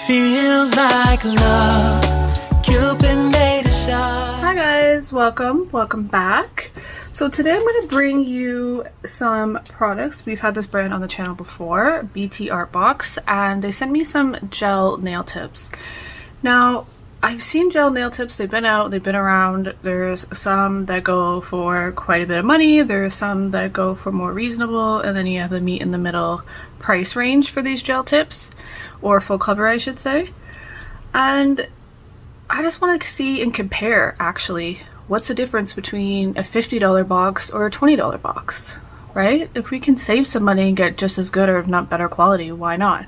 Feels like love, Cupid made a shot. Hi guys, welcome back. So today I'm going to bring you some products. We've had this brand on the channel before, BTArtbox, and they sent me some gel nail tips. Now I've seen gel nail tips, they've been out, they've been around. There's some that go for quite a bit of money, there's some that go for more reasonable, and then you have the meet in the middle price range for these gel tips, or full cover I should say. And I just want to see and compare actually what's the difference between a $50 box or a $20 box, right? If we can save some money and get just as good or if not better quality, why not?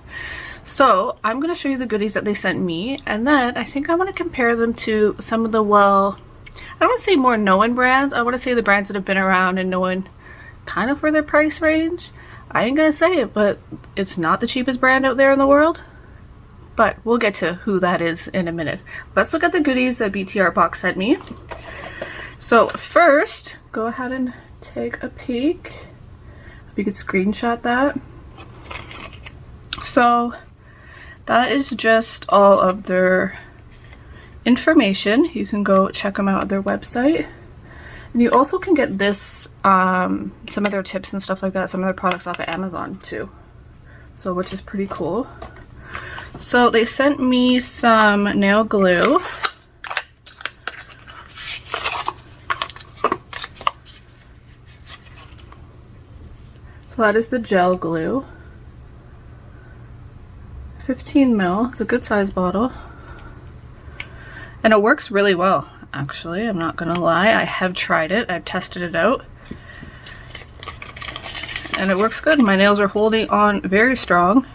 So I'm going to show you the goodies that they sent me, and then I think I want to compare them to some of the, well, I don't want to say more known brands, I want to say the brands that have been around and known kind of for their price range. I ain't gonna say it, but it's not the cheapest brand out there in the world. But we'll get to who that is in a minute. Let's look at the goodies that BTArtbox sent me. So first, go ahead and take a peek. If you could screenshot that. So that is just all of their information. You can go check them out at their website. And you also can get this, some of their tips and stuff like that, some of their products off of Amazon too. So, which is pretty cool. So they sent me some nail glue. So that is the gel glue. 15 mil, it's a good size bottle. And it works really well, actually, I'm not gonna lie. I have tried it, I've tested it out. And it works good. My nails are holding on very strong.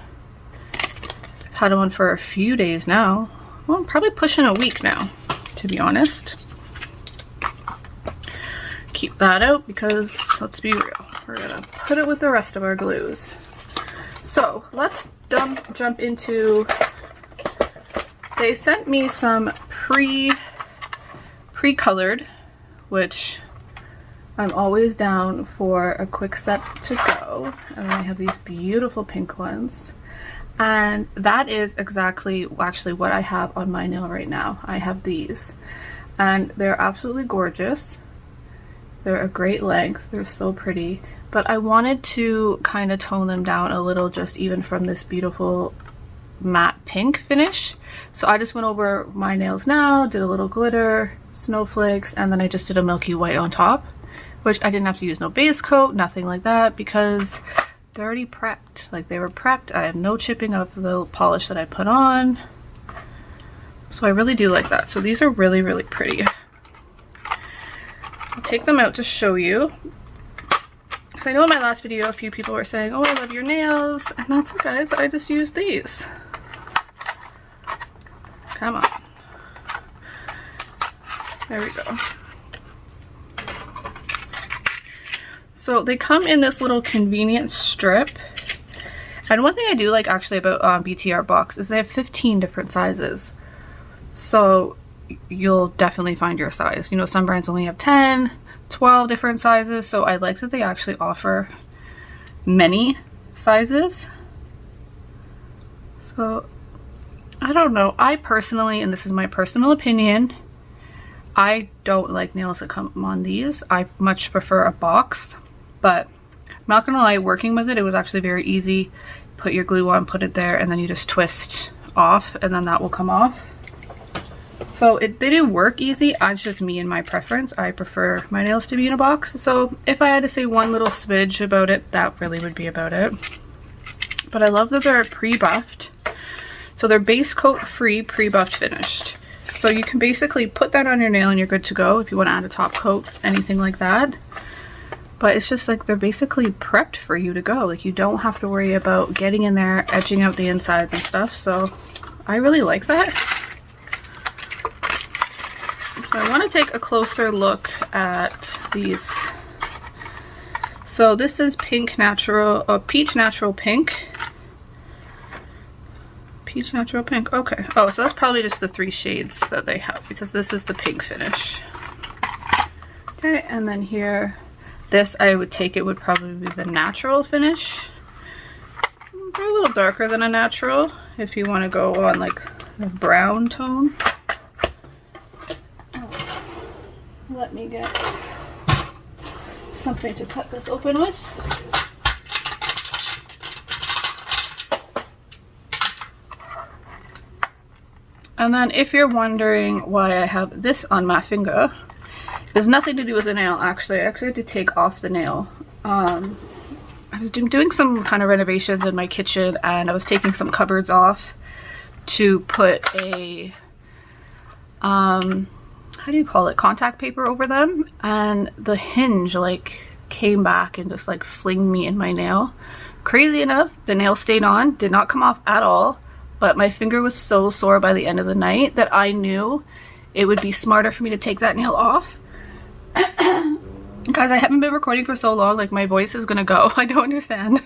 I've had them on for a few days now. Well, I'm probably pushing a week now, to be honest. Keep that out because, let's be real, we're gonna put it with the rest of our glues. So let's jump into, they sent me some pre-colored, which I'm always down for a quick set to go. And then I have these beautiful pink ones. And that is exactly actually what I have on my nail right now. I have these. And they're absolutely gorgeous. They're a great length. They're so pretty. But I wanted to kind of tone them down a little, just even from this beautiful matte pink finish. So I just went over my nails now, did a little glitter, snowflakes, and then I just did a milky white on top. Which I didn't have to use no base coat, nothing like that, because they're already prepped. Like, they were prepped. I have no chipping of the polish that I put on. So I really do like that. So these are really, really pretty. I'll take them out to show you. Because I know in my last video a few people were saying, oh, I love your nails. And that's it, guys. I just used these. Come on. There we go. So they come in this little convenience strip. And one thing I do like actually about BTArtbox is they have 15 different sizes. So you'll definitely find your size. You know, some brands only have 10, 12 different sizes. So I like that they actually offer many sizes. So I don't know. I personally, and this is my personal opinion, I don't like nails that come on these. I much prefer a box. But I'm not gonna lie, working with it, it was actually very easy. Put your glue on, put it there, and then you just twist off, and then that will come off. So they do work easy. It's just me and my preference. I prefer my nails to be in a box. So if I had to say one little smidge about it, that really would be about it. But I love that they're pre-buffed. So they're base coat free, pre-buffed finished. So you can basically put that on your nail and you're good to go if you want to add a top coat, anything like that. But it's just like they're basically prepped for you to go. Like, you don't have to worry about getting in there, edging out the insides and stuff. So I really like that. So I want to take a closer look at these. So this is pink natural, peach natural pink. Peach natural pink, okay. Oh, so that's probably just the 3 shades that they have, because this is the pink finish. Okay, and then here, this I would take it would probably be the natural finish. They're a little darker than a natural. if you want to go on like a brown tone. Let me get something to cut this open with. And then if you're wondering why I have this on my finger, there's nothing to do with the nail actually. I actually had to take off the nail. I was doing some kind of renovations in my kitchen, and I was taking some cupboards off to put a, how do you call it, contact paper over them, and the hinge like came back and just like flinged me in my nail. Crazy enough, the nail stayed on, did not come off at all. But my finger was so sore by the end of the night that I knew it would be smarter for me to take that nail off. Guys, I haven't been recording for so long, like my voice is gonna go. I don't understand.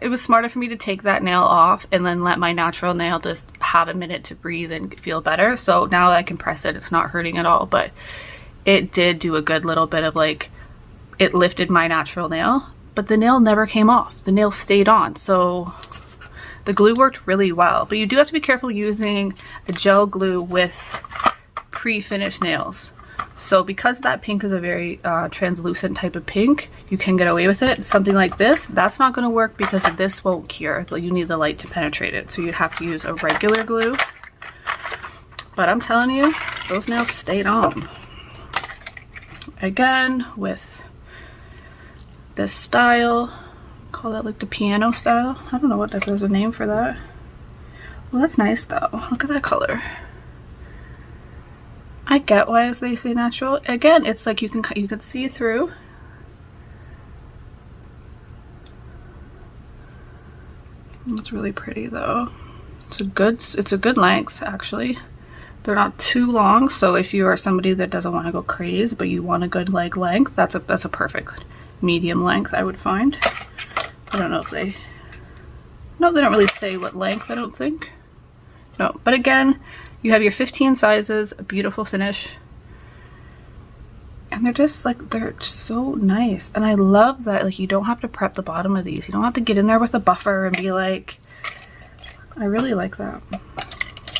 It was smarter for me to take that nail off and then let my natural nail just have a minute to breathe and feel better. So now that I can press it, it's not hurting at all. But it did do a good little bit of like, it lifted my natural nail, but the nail never came off. The nail stayed on. So the glue worked really well, but you do have to be careful using a gel glue with pre-finished nails. So because that pink is a very translucent type of pink, you can get away with it. Something like this, that's not going to work because this won't cure. You need the light to penetrate it. So you have to use a regular glue. But I'm telling you, those nails stayed on. Again, with this style. Call that like the piano style. I don't know what there's a name for that. Well, that's nice though. Look at that color. I get why they say natural. Again, it's like you can see through. It's really pretty though. It's a good length actually. They're not too long, so if you are somebody that doesn't want to go crazy but you want a good leg length, that's a perfect medium length, I would find. I don't know if they don't really say what length, I don't think. No, but again, you have your 15 sizes, a beautiful finish. And they're just like, they're so nice. And I love that like you don't have to prep the bottom of these. You don't have to get in there with a buffer and be like, I really like that.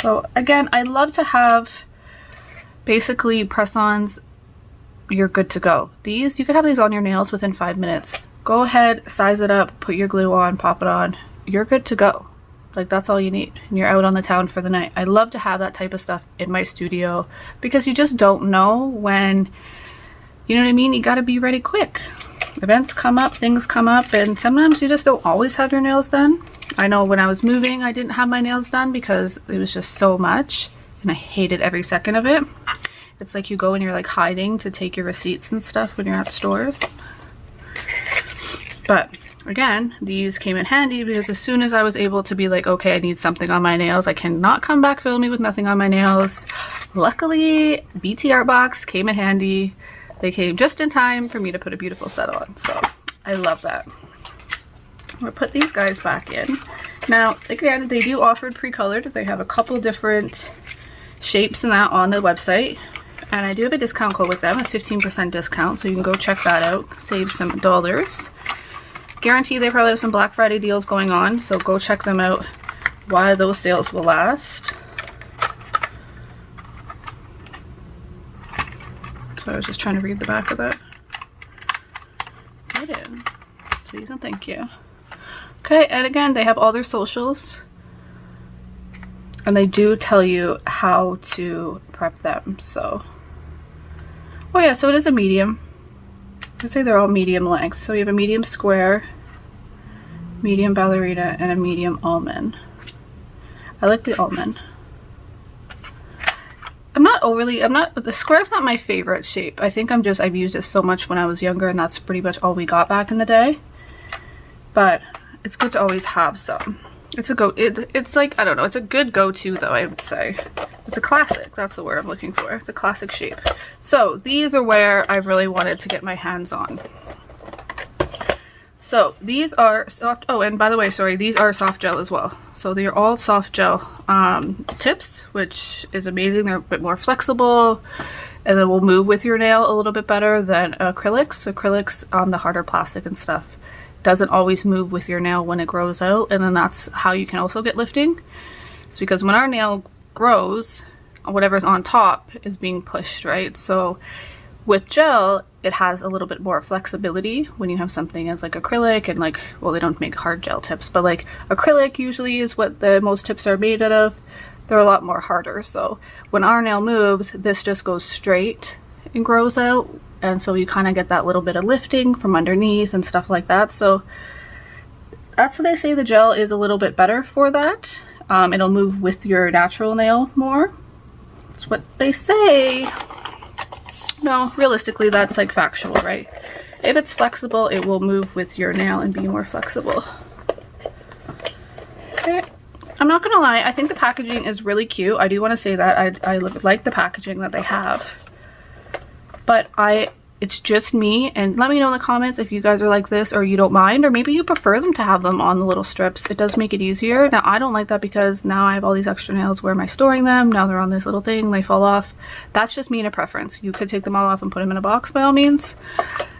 So again, I love to have basically press-ons, you're good to go. These, you could have these on your nails within 5 minutes. Go ahead, size it up, put your glue on, pop it on. You're good to go. Like that's all you need. And you're out on the town for the night. I love to have that type of stuff in my studio because you just don't know when, you know what I mean? You gotta be ready quick. Events come up, things come up, and sometimes you just don't always have your nails done. I know when I was moving, I didn't have my nails done because it was just so much and I hated every second of it. It's like you go and you're like hiding to take your receipts and stuff when you're at stores. But again, these came in handy because as soon as I was able to be like, okay, I need something on my nails, I cannot come back filming with nothing on my nails. Luckily, BTArtbox came in handy. They came just in time for me to put a beautiful set on. So I love that. I'm gonna put these guys back in. Now, again, they do offer PreColored. They have a couple different shapes and that on the website. And I do have a discount code with them, a 15% discount. So you can go check that out, save some dollars. Guarantee they probably have some Black Friday deals going on, so go check them out while those sales will last. So I was just trying to read the back of that. Get in, please and thank you. Okay, and again, they have all their socials, and they do tell you how to prep them. So, oh yeah, so it is a medium. I'd say they're all medium length. So you have a medium square, medium ballerina, and a medium almond. I like the almond. The square's not my favorite shape. I think I've used it so much when I was younger and that's pretty much all we got back in the day. But it's good to always have some. It's like, I don't know, it's a good go-to though, I would say. It's a classic, that's the word I'm looking for. It's a classic shape. So these are where I really wanted to get my hands on. So these are soft, oh, and by the way, sorry, these are soft gel as well. So they're all soft gel tips, which is amazing. They're a bit more flexible and then will move with your nail a little bit better than acrylics. Acrylics on the harder plastic and stuff doesn't always move with your nail when it grows out, and then that's how you can also get lifting. It's because when our nail grows, whatever's on top is being pushed, right? So with gel, it has a little bit more flexibility when you have something as like acrylic and like, well, they don't make hard gel tips, but like acrylic usually is what the most tips are made out of. They're a lot more harder. So when our nail moves, this just goes straight and grows out. And so you kind of get that little bit of lifting from underneath and stuff like that. So that's what they say, the gel is a little bit better for that. It'll move with your natural nail more. That's what they say. No, realistically, that's like factual, right? If it's flexible, it will move with your nail and be more flexible. Okay. I'm not gonna lie, I think the packaging is really cute. I do want to say that I like the packaging that they have. But it's just me, and let me know in the comments if you guys are like this or you don't mind, or maybe you prefer them to have them on the little strips. It does make it easier. Now I don't like that because now I have all these extra nails. Where am I storing them? Now they're on this little thing, they fall off. That's just me and a preference. You could take them all off and put them in a box by all means.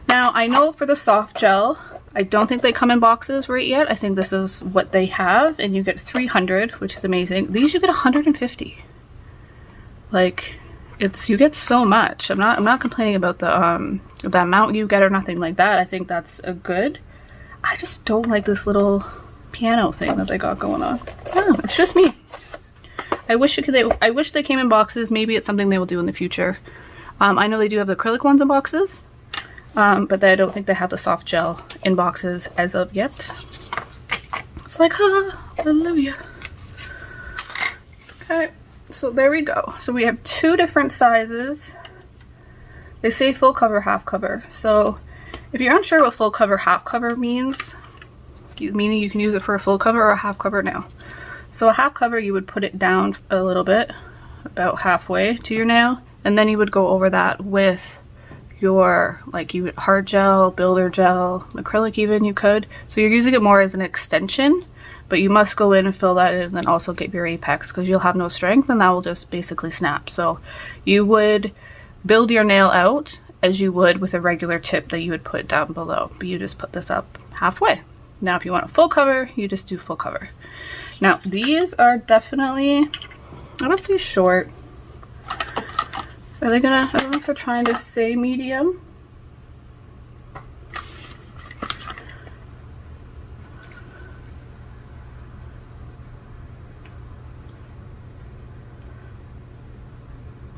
Now I know for the soft gel, I don't think they come in boxes right yet. I think this is what they have, and you get 300, which is amazing. These you get 150. Like, you get so much. I'm not complaining about the amount you get or nothing like that. I think that's a good. I just don't like this little piano thing that they got going on. Oh, it's just me. I wish they came in boxes. Maybe it's something they will do in the future. I know they do have the acrylic ones in boxes, but I don't think they have the soft gel in boxes as of yet. It's like, hallelujah. Okay. So there we go. So we have 2 different sizes. They say full cover, half cover. So if you're unsure what full cover, half cover means, meaning you can use it for a full cover or a half cover nail. So a half cover, you would put it down a little bit, about halfway to your nail, and then you would go over that with your, like, you hard gel, builder gel, acrylic even, you could. So you're using it more as an extension. But you must go in and fill that in and then also get your apex, because you'll have no strength and that will just basically snap. So you would build your nail out as you would with a regular tip that you would put down below. But you just put this up halfway. Now if you want a full cover, you just do full cover. Now these are definitely, I would say short. Are they gonna, I don't know if they're trying to say medium.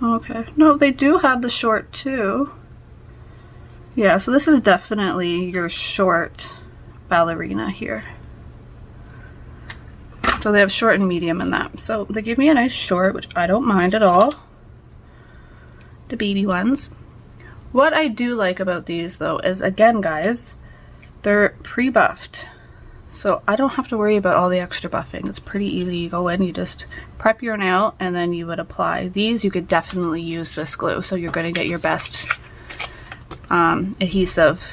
Okay, no, they do have the short too. Yeah, so this is definitely your short ballerina here. So they have short and medium in that. So they give me a nice short, which I don't mind at all. The baby ones. What I do like about these though is, again guys, they're pre-buffed. So I don't have to worry about all the extra buffing. It's pretty easy. You go in, you just prep your nail, and then you would apply. These, you could definitely use this glue. So you're going to get your best adhesive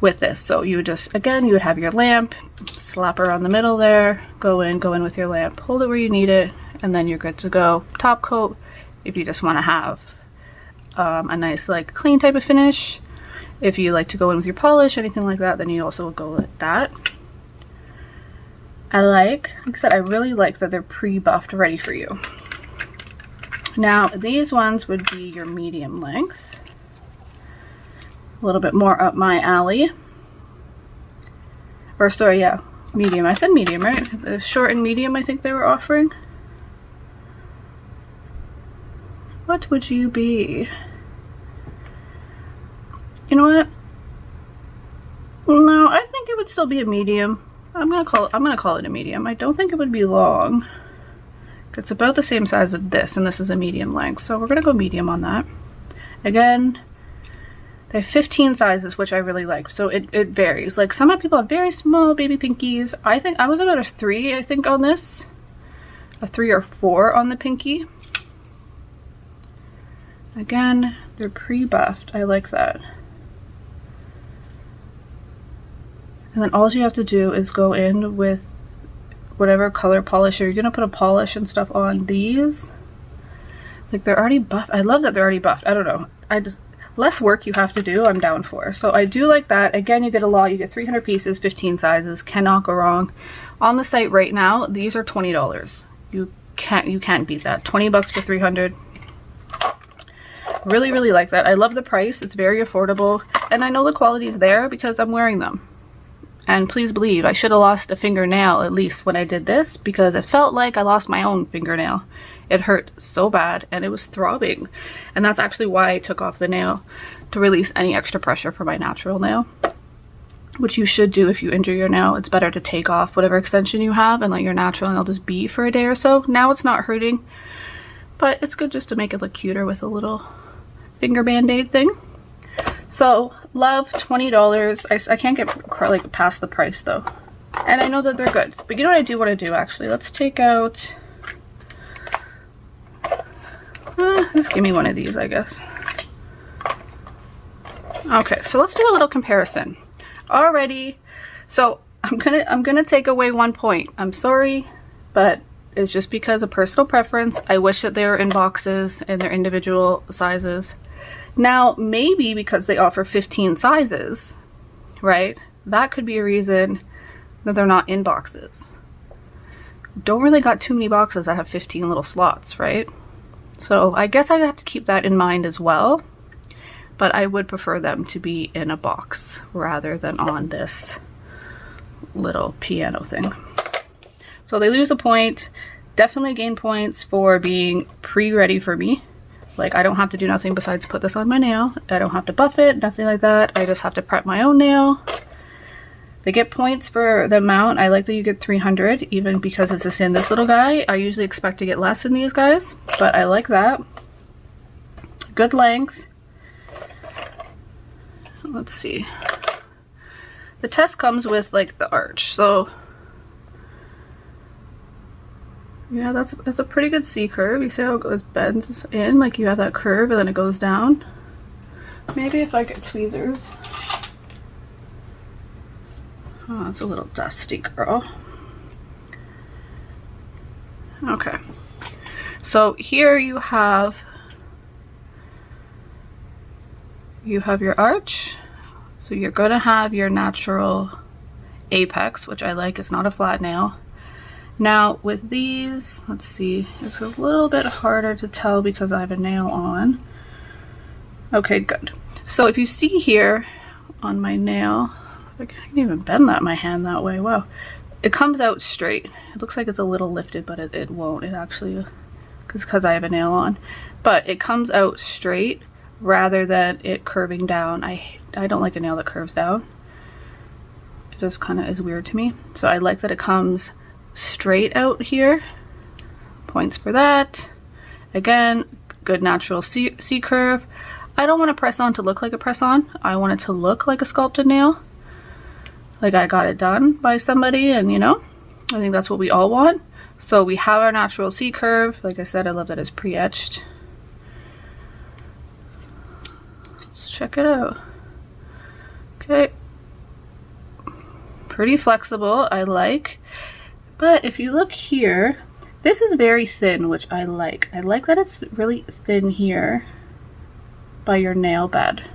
with this. So you would just, again, you would have your lamp, slap around the middle there, go in with your lamp, hold it where you need it, and then you're good to go. Top coat, if you just want to have a nice like clean type of finish. If you like to go in with your polish, anything like that, then you also would go with that. Like I said, I really like that they're pre-buffed, ready for you. Now, these ones would be your medium length. A little bit more up my alley. Or sorry, yeah, medium. I said medium, right? The short and medium I think they were offering. What would you be? You know what? No, I think it would still be a medium. I'm gonna call it a medium. I don't think it would be long. It's about the same size of this, and this is a medium length. So we're gonna go medium on that. Again, they have 15 sizes, which I really like. So it varies. Like some people have very small baby pinkies. I think I was about a 3, I think, on this. A 3 or 4 on the pinky. Again, they're pre-buffed. I like that. And then all you have to do is go in with whatever color polish you're gonna put a polish and stuff on these. Like they're already buffed. I love that they're already buffed. I don't know. I just less work you have to do, I'm down for. So I do like that. Again, you get a lot. You get 300 pieces, 15 sizes. Cannot go wrong. On the site right now, these are $20. You can't beat that. 20 bucks for 300. Really, really like that. I love the price. It's very affordable. And I know the quality is there because I'm wearing them. And please believe, I should have lost a fingernail at least when I did this, because it felt like I lost my own fingernail. It hurt so bad and it was throbbing. And that's actually why I took off the nail, to release any extra pressure for my natural nail. Which you should do if you injure your nail. It's better to take off whatever extension you have and let your natural nail just be for a day or so. Now it's not hurting, but it's good just to make it look cuter with a little finger band-aid thing. So love, $20. I can't get like past the price though. And I know that they're good. But you know what I do want to do actually? Let's take out... just give me one of these, I guess. Okay, so let's do a little comparison. Already, so I'm gonna take away 1 point. I'm sorry, but it's just because of personal preference. I wish that they were in boxes and their individual sizes. Now, maybe because they offer 15 sizes, right? That could be a reason that they're not in boxes. Don't really got too many boxes that have 15 little slots, right? So I guess I have to keep that in mind as well. But I would prefer them to be in a box rather than on this little piano thing. So they lose a point. Definitely gain points for being pre-ready for me. Like, I don't have to do nothing besides put this on my nail. I don't have to buff it, nothing like that. I just have to prep my own nail. They get points for the amount. I like that you get 300, even because it's just in this little guy. I usually expect to get less in these guys, but I like that. Good length. Let's see. The test comes with like the arch, so yeah, that's a pretty good C curve. You see how it goes, bends in, like you have that curve and then it goes down. Maybe if I get tweezers. Oh, it's a little dusty, girl. Okay, so here you have your arch. So you're gonna have your natural apex, which I like. It's not a flat nail. Now with these, let's see, it's a little bit harder to tell because I have a nail on. Okay, good. So if you see here on my nail, I can't even bend that my hand that way. Wow. It comes out straight. It looks like it's a little lifted, but it won't. It actually, because I have a nail on. But it comes out straight rather than it curving down. I don't like a nail that curves down. It just kind of is weird to me. So I like that it comes straight out here. Points for that. Again, good natural C curve. I don't want a press-on to look like a press-on. I want it to look like a sculpted nail. Like I got it done by somebody, and you know, I think that's what we all want. So we have our natural C curve. Like I said, I love that it's pre-etched. Let's check it out. Okay. Pretty flexible, I like. But if you look here, this is very thin, which I like. I like that it's really thin here by your nail bed.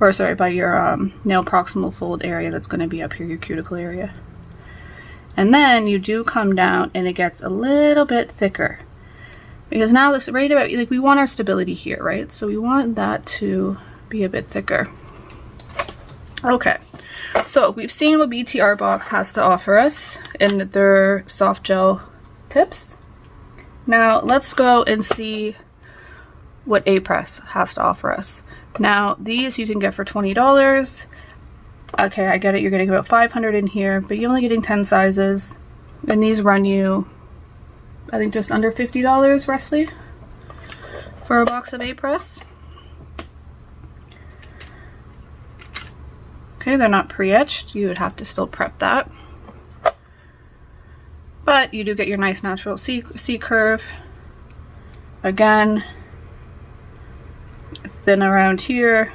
Or sorry, by your nail proximal fold area that's going to be up here, your cuticle area. And then you do come down and it gets a little bit thicker. Because now this right about, like, we want our stability here, right? So we want that to be a bit thicker. Okay, so we've seen what BTArtbox has to offer us in their soft gel tips. Now let's go and see what A-Press has to offer us. Now these you can get for $20. Okay, I get it, you're getting about 500 in here, but you're only getting 10 sizes, and these run you, I think, just under $50 roughly for a box of A-Press. Okay, they're not pre-etched. You would have to still prep that. But you do get your nice natural C curve. Again, thin around here.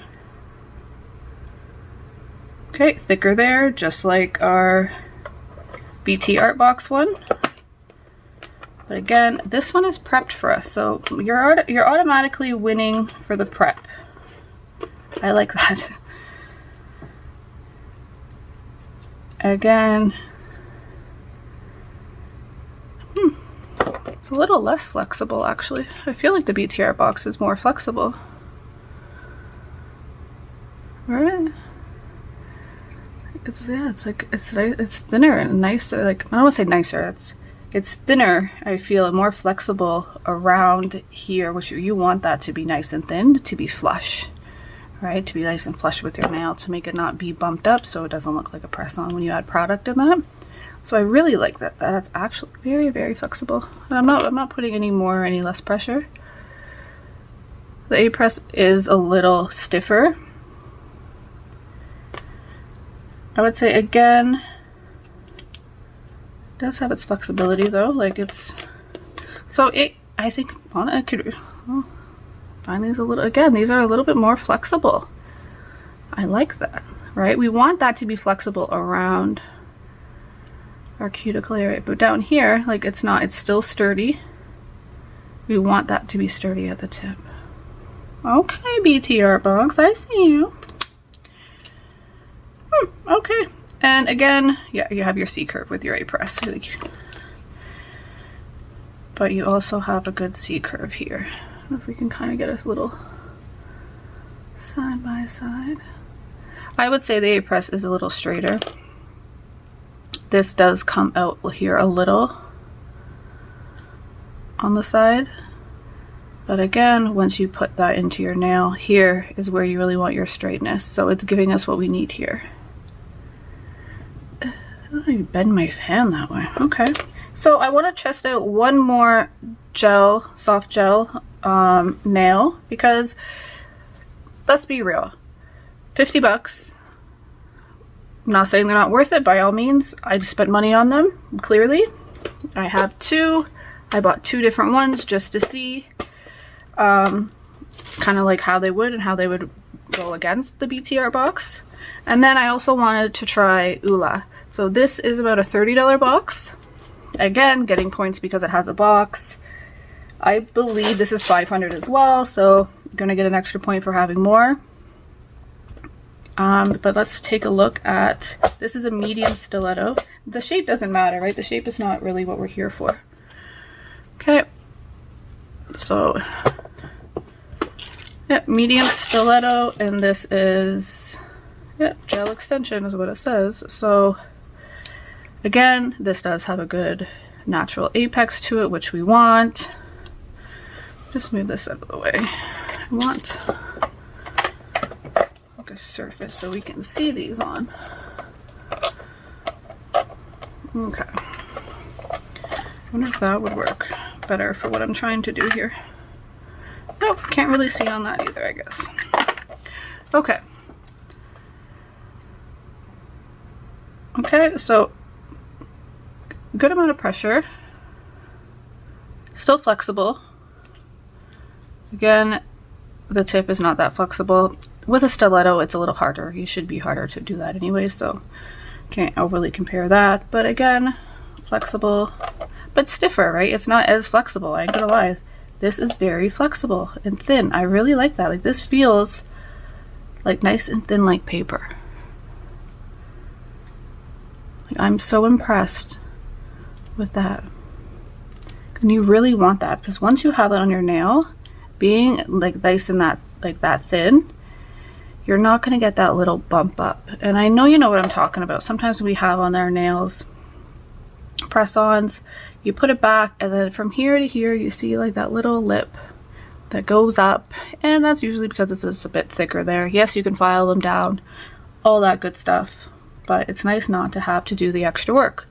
Okay, thicker there, just like our BTArtbox one. But again, this one is prepped for us, so you're automatically winning for the prep. I like that. Again, it's a little less flexible actually. I feel like the BTArtbox is more flexible. Right? It's it's thinner and nicer. Like, I don't want to say nicer. It's thinner. I feel more flexible around here, which you want that to be nice and thin, to be flush, right? To be nice and flush with your nail, to make it not be bumped up, so it doesn't look like a press-on when you add product in that. So I really like that. That's actually very, very flexible. And I'm not putting any more or any less pressure. The A press is a little stiffer. I would say again, it does have its flexibility though. Like it's, so it, I think on it could find these a little, again, these are a little bit more flexible. I like that, right? We want that to be flexible around our cuticle area, but down here, like it's not, it's still sturdy. We want that to be sturdy at the tip. Okay, BTArtbox, I see you. Okay, and again, yeah, you have your C curve with your A press, but you also have a good C curve here. If we can kind of get a little side by side. I would say the A press is a little straighter. This does come out here a little on the side, but again, once you put that into your nail, here is where you really want your straightness. So it's giving us what we need here. I bend my fan that way. Okay, so I want to test out one more gel, soft gel nail, because let's be real, 50 bucks. I'm not saying they're not worth it, by all means. I spent money on them, clearly. I have two. I bought two different ones just to see kind of like how they would and how they would go against the BTArtbox. And then I also wanted to try Ula. So this is about a $30 box. Again, getting points because it has a box. I believe this is 500 as well, so I'm gonna get an extra point for having more. But let's take a look at, this is a medium stiletto. The shape doesn't matter, right? The shape is not really what we're here for. Okay, so yeah, medium stiletto, and this is, yeah, gel extension is what it says. So again, this does have a good natural apex to it, which we want. Just move this out of the way. I want like a surface so we can see these on. Okay. I wonder if that would work better for what I'm trying to do here. Nope, can't really see on that either, I guess. Okay. Okay, so good amount of pressure. Still flexible. Again, the tip is not that flexible. With a stiletto, it's a little harder. You should be harder to do that anyway, so can't overly compare that. But again, flexible, but stiffer, right? It's not as flexible, I ain't gonna lie. This is very flexible and thin. I really like that. Like, this feels like nice and thin like paper. Like, I'm so impressed with that. And you really want that, because once you have it on your nail, being like nice and that, like that thin, you're not going to get that little bump up. And I know you know what I'm talking about. Sometimes we have on our nails press-ons, you put it back, and then from here to here you see like that little lip that goes up, and that's usually because it's just a bit thicker there. Yes, you can file them down, all that good stuff, but it's nice not to have to do the extra work.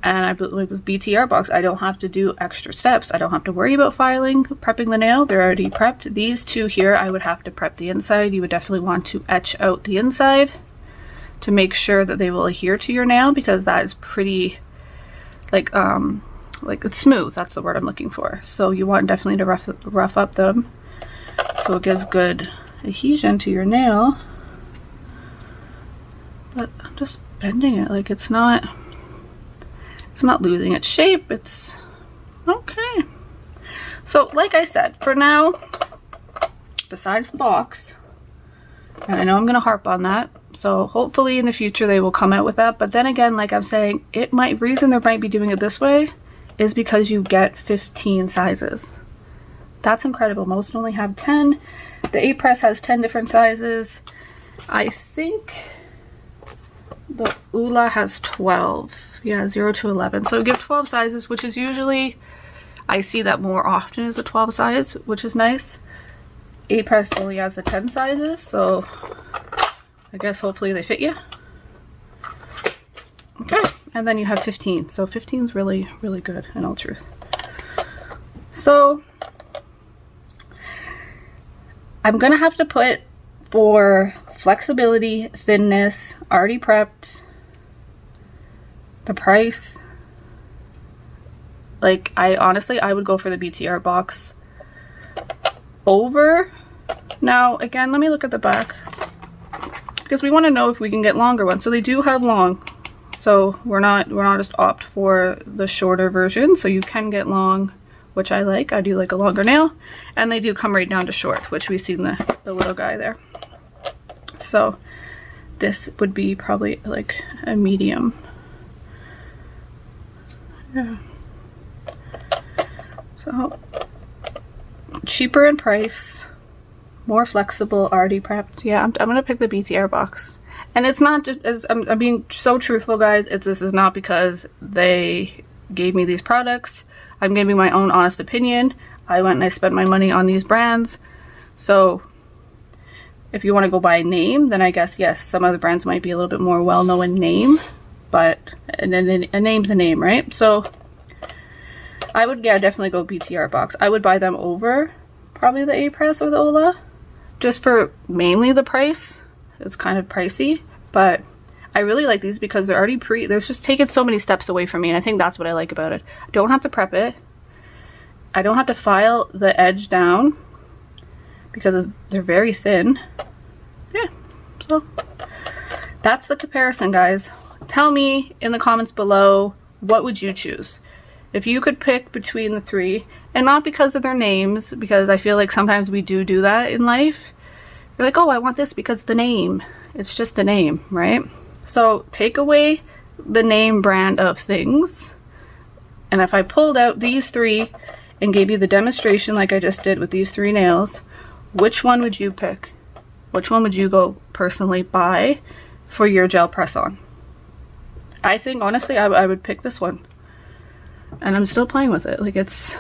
And I believe with BTArtbox, I don't have to do extra steps. I don't have to worry about filing, prepping the nail. They're already prepped. These two here, I would have to prep the inside. You would definitely want to etch out the inside to make sure that they will adhere to your nail, because that is pretty, like it's smooth. That's the word I'm looking for. So you want definitely to rough up them so it gives good adhesion to your nail. But I'm just bending it, like it's not losing its shape. It's okay. So like I said, for now, besides the box, And I know I'm going to harp on that. So hopefully in the future they will come out with that. But then again, like I'm saying, reason they might be doing it this way is because you get 15 sizes. That's incredible. Most only have 10. The A press has 10 different sizes. I think the Ula has 12. Yeah, 0 to 11. So give 12 sizes, which is usually, I see that more often is a 12 size, which is nice. A press only has the 10 sizes, so I guess hopefully they fit you. Okay, and then you have 15. So 15 is really, really good in all truth. So I'm gonna have to put for flexibility, thinness, already prepped, the price. Like, I would go for the BTArtbox over. Now again, let me look at the back, because we want to know if we can get longer ones. So they do have long, so we're not just opt for the shorter version, so you can get long, which I like. I do like a longer nail, and they do come right down to short, which we've seen the little guy there. So this would be probably like a medium. Yeah. So cheaper in price, more flexible, already prepped. Yeah, I'm gonna pick the BTArtbox. And it's not just, as I'm being so truthful, guys, this is not because they gave me these products. I'm giving my own honest opinion. I went and I spent my money on these brands. So if you want to go by name, then I guess yes, some other brands might be a little bit more well-known name, but and then a name's a name, right? So I would, yeah, definitely go BTArtbox. I would buy them over probably the A press or the Ola, just for mainly the price. It's kind of pricey, but I really like these because they're already there's just taken so many steps away from me, and I think that's what I like about it. I don't have to prep it. I don't have to file the edge down because they're very thin. Yeah, so that's the comparison, guys. Tell me in the comments below, what would you choose? If you could pick between the three, and not because of their names, because I feel like sometimes we do that in life. You're like, oh, I want this because the name. It's just a name, right? So take away the name brand of things, and if I pulled out these three and gave you the demonstration like I just did with these 3 nails, which one would you pick? Which one would you go personally buy for your gel press-on? I think honestly I would pick this one, and I'm still playing with it. Like, it's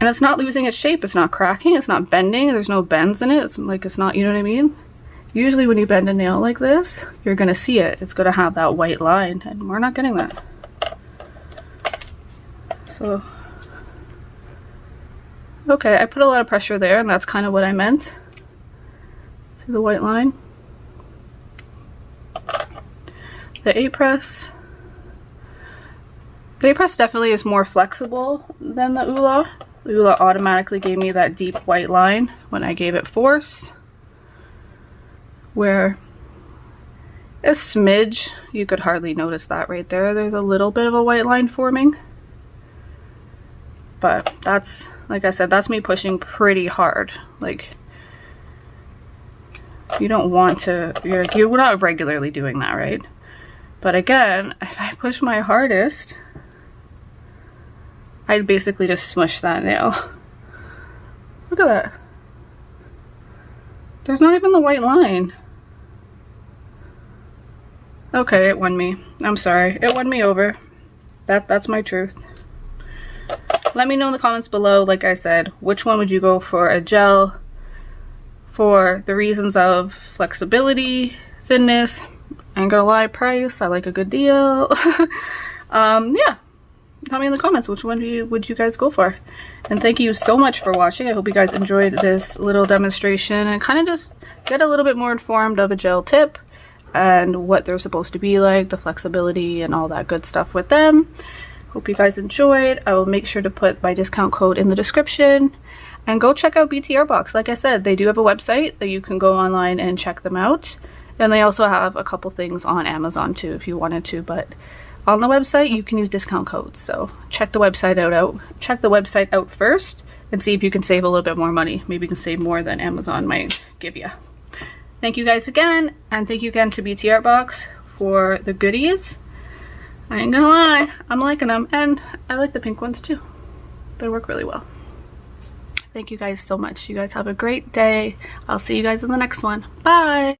not losing its shape, it's not cracking, it's not bending, there's no bends in it. It's like, it's not, you know what I mean? Usually when you bend a nail like this, you're gonna see it. It's gonna have that white line, and we're not getting that. So, okay, I put a lot of pressure there, and that's kind of what I meant. See the white line? The A press. The A press definitely is more flexible than the Ula. The Ula automatically gave me that deep white line when I gave it force, where a smidge, you could hardly notice that right there. There's a little bit of a white line forming, but that's, like I said, that's me pushing pretty hard. Like, you don't want to, you're not regularly doing that, right? But again, if I push my hardest, I'd basically just smush that nail. Look at that. There's not even the white line. Okay, it won me. I'm sorry. It won me over. That's my truth. Let me know in the comments below, like I said, which one would you go for a gel for the reasons of flexibility, thinness, I ain't gonna lie, price. I like a good deal. Yeah. Tell me in the comments which one would you guys go for. And thank you so much for watching. I hope you guys enjoyed this little demonstration and kind of just get a little bit more informed of a gel tip and what they're supposed to be like, the flexibility and all that good stuff with them. Hope you guys enjoyed. I will make sure to put my discount code in the description, and go check out BTArtbox. Like I said, they do have a website that you can go online and check them out, and they also have a couple things on Amazon too if you wanted to, but on the website you can use discount codes. So check the website out first and see if you can save a little bit more money. Maybe you can save more than Amazon might give you. Thank you guys again, and thank you again to BTArtbox for the goodies. I ain't gonna lie, I'm liking them, and I like the pink ones too. They work really well. Thank you guys so much. You guys have a great day. I'll see you guys in the next one. Bye!